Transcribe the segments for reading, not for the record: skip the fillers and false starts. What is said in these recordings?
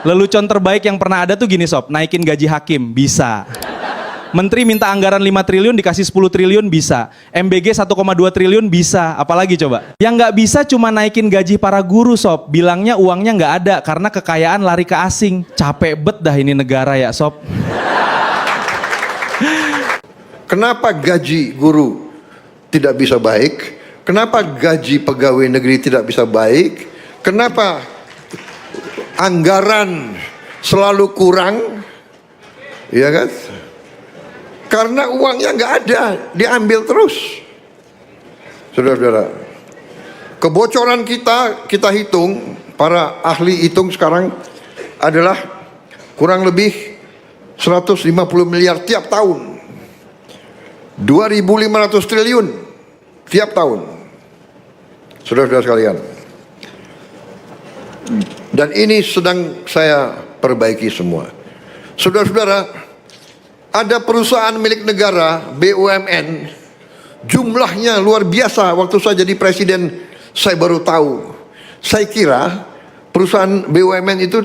Lelucon terbaik yang pernah ada tuh gini sob, naikin gaji hakim, bisa. Menteri minta anggaran 5 triliun dikasih 10 triliun bisa. MBG 1,2 triliun bisa. Apalagi coba? Yang nggak bisa cuma naikin gaji para guru sob. Bilangnya uangnya nggak ada karena kekayaan lari ke asing. Capek bet dah ini negara ya sob. Kenapa gaji guru tidak bisa baik? Kenapa gaji pegawai negeri tidak bisa baik? Kenapa anggaran selalu kurang? Ya kan? Karena uangnya nggak ada, diambil terus. Saudara-saudara, kebocoran kita hitung, para ahli hitung sekarang adalah kurang lebih 150 miliar tiap tahun. 2.500 triliun tiap tahun. Saudara-saudara sekalian. Dan ini sedang saya perbaiki semua. Saudara-saudara, ada perusahaan milik negara, BUMN, jumlahnya luar biasa. Waktu saya jadi presiden, saya baru tahu. Saya kira perusahaan BUMN itu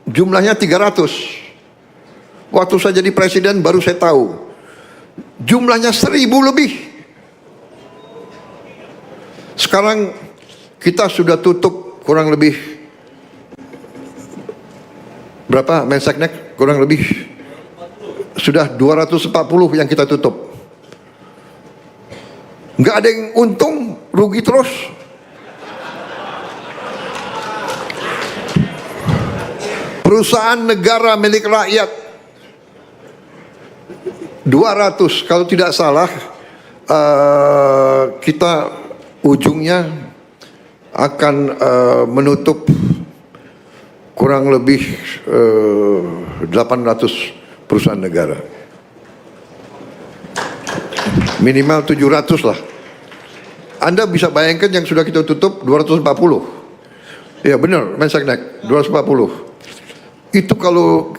jumlahnya 300. Waktu saya jadi presiden, baru saya tahu. Jumlahnya 1.000 lebih. Sekarang kita sudah tutup kurang lebih, berapa Menseknek? Kurang lebih sudah 240 yang kita tutup. Nggak ada yang untung, rugi terus. Perusahaan negara milik rakyat 200, kalau tidak salah kita ujungnya akan menutup kurang lebih 800 perusahaan negara. Minimal 700 lah. Anda bisa bayangkan yang sudah kita tutup 240. Ya benar, Menseknek 240. Itu kalau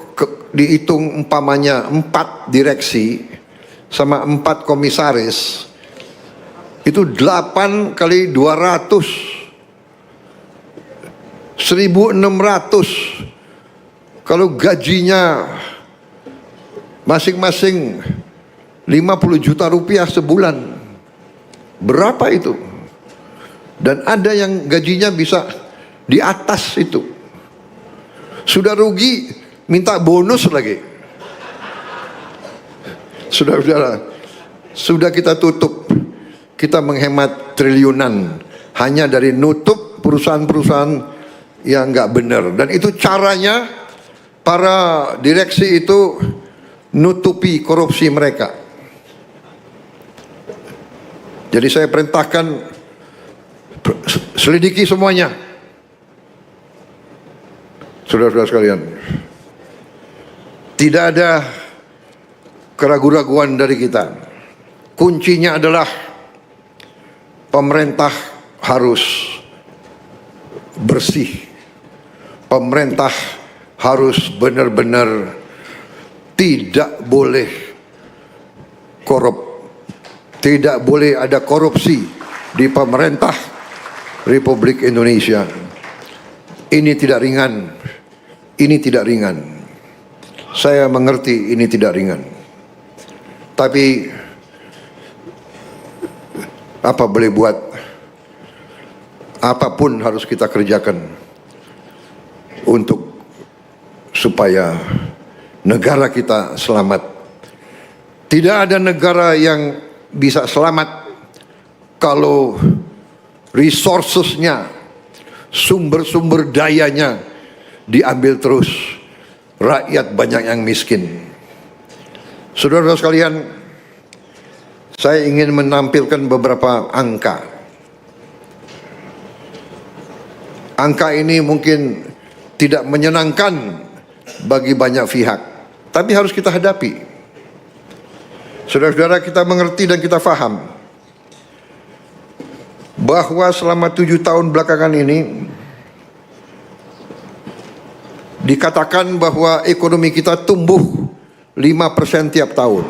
dihitung umpamanya 4 direksi sama 4 komisaris, itu 8 kali 200, 1.600. Kalau gajinya masing-masing 50 juta rupiah sebulan, berapa itu? Dan ada yang gajinya bisa di atas itu. Sudah rugi, minta bonus lagi. Saudara-saudara, sudah kita tutup. Kita menghemat triliunan hanya dari nutup perusahaan-perusahaan yang nggak benar. Dan itu caranya para direksi itu nutupi korupsi mereka. Jadi saya perintahkan selidiki semuanya. Saudara-saudara sekalian, tidak ada keraguan-raguan dari kita. Kuncinya adalah pemerintah harus bersih. Pemerintah harus benar-benar tidak boleh korup. Tidak boleh ada korupsi di pemerintah Republik Indonesia. Ini tidak ringan. Ini tidak ringan. Saya mengerti ini tidak ringan. Tapi apa boleh buat? Apapun harus kita kerjakan untuk supaya negara kita selamat. Tidak ada negara yang bisa selamat kalau resourcesnya, sumber-sumber dayanya diambil terus. Rakyat banyak yang miskin. Saudara-saudara sekalian, saya ingin menampilkan beberapa angka. Angka ini mungkin tidak menyenangkan bagi banyak pihak, tapi harus kita hadapi. Saudara-saudara, kita mengerti dan kita faham bahwa selama 7 tahun belakangan ini dikatakan bahwa ekonomi kita tumbuh 5% tiap tahun.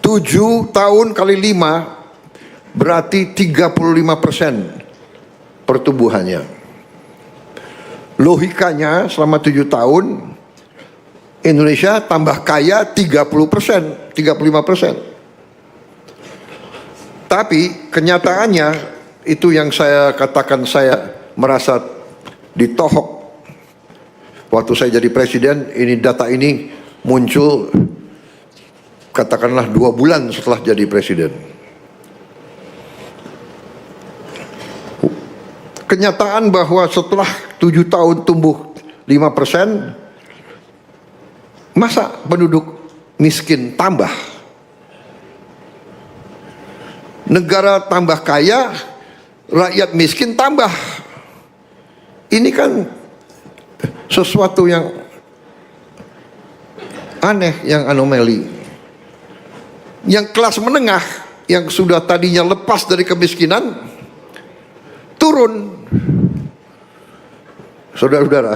7 tahun kali 5 berarti 35% pertumbuhannya. logikanya selama 7 tahun Indonesia tambah kaya 30%, 35%. Tapi kenyataannya itu yang saya katakan, saya merasa ditohok waktu saya jadi presiden. Ini data ini muncul katakanlah 2 bulan setelah jadi presiden. Kenyataan bahwa setelah 7 tahun tumbuh 5%, masa penduduk miskin tambah? Negara tambah kaya, rakyat miskin tambah. Ini kan sesuatu yang aneh, yang anomali. Yang kelas menengah, yang sudah tadinya lepas dari kemiskinan, turun. Saudara-saudara,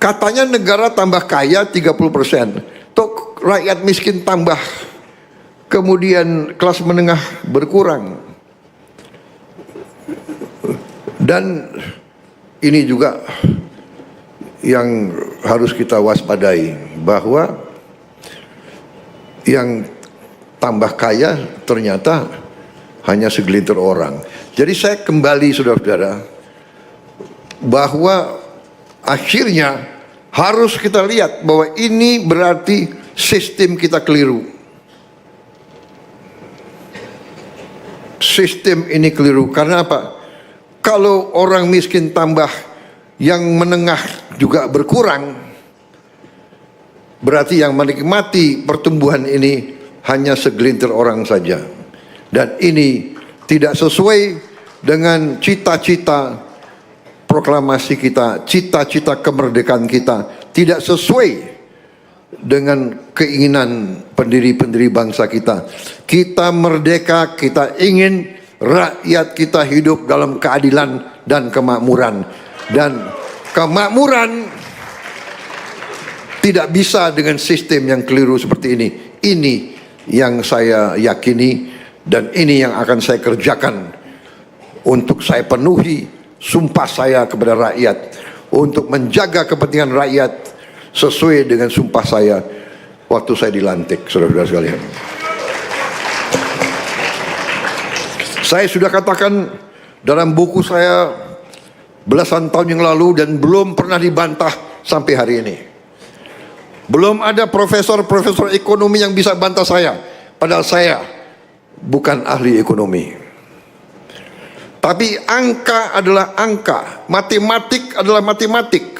katanya negara tambah kaya 30%, toh rakyat miskin tambah, kemudian kelas menengah berkurang. Dan ini juga yang harus kita waspadai, bahwa yang tambah kaya ternyata hanya segelintir orang. Jadi saya kembali, saudara-saudara, bahwa akhirnya harus kita lihat bahwa ini berarti sistem kita keliru. Sistem ini keliru. Karena apa? Kalau orang miskin tambah, yang menengah juga berkurang, berarti yang menikmati pertumbuhan ini hanya segelintir orang saja. Dan ini tidak sesuai dengan cita-cita proklamasi kita, cita-cita kemerdekaan kita, tidak sesuai dengan keinginan pendiri-pendiri bangsa kita. Kita merdeka, kita ingin rakyat kita hidup dalam keadilan dan kemakmuran. Dan kemakmuran tidak bisa dengan sistem yang keliru seperti ini. Ini yang saya yakini dan ini yang akan saya kerjakan untuk saya penuhi sumpah saya kepada rakyat, untuk menjaga kepentingan rakyat sesuai dengan sumpah saya waktu saya dilantik, saudara-saudara sekalian. Saya sudah katakan dalam buku saya belasan tahun yang lalu dan belum pernah dibantah sampai hari ini. Belum ada profesor-profesor ekonomi yang bisa bantah saya, padahal saya bukan ahli ekonomi. Tapi angka adalah angka, matematik adalah matematik.